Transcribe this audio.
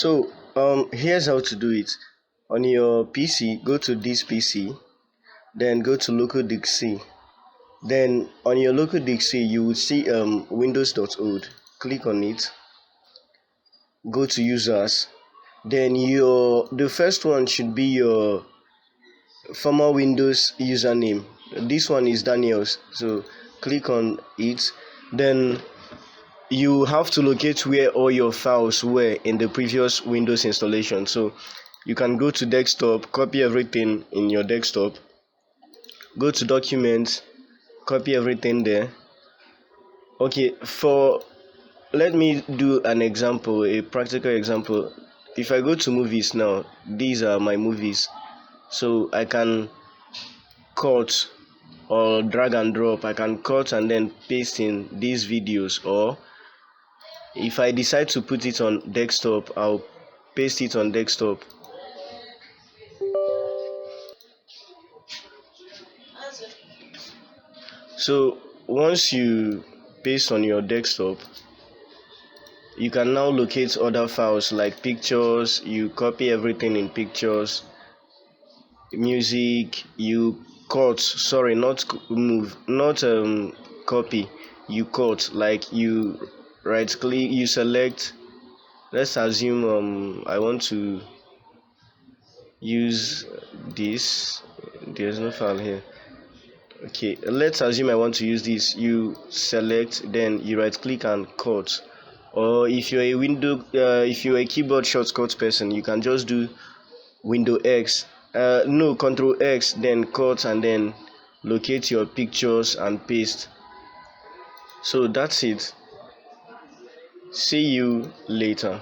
So here's how to do it. On your PC, go to this PC, then go to local disk C. Then on your local disk C, you will see Windows.old. Click on it. Go to users. Then the first one should be your former Windows username. This one is Daniel's. So click on it. Then you have to locate where all your files were in the previous Windows installation. So you can go to desktop, copy everything in your desktop, go to documents, copy everything there. Okay, let me do an example, a practical example. If I go to movies now, these are my movies. So I can cut or drag and drop. I can cut and then paste in these videos, or if I decide to put it on desktop, I'll paste it on desktop. So once you paste on your desktop, you can now locate other files like pictures. You copy everything in pictures, music. You cut, sorry, not move, not copy. You cut, like you right click, you select. Let's assume I want to use this. There's no file here. Okay, let's assume I want to use this. You select, then you right click and cut. Or if you're if you're a keyboard shortcut person, you can just do Window X, no, Control X, then cut and then locate your pictures and paste. So that's it. See you later.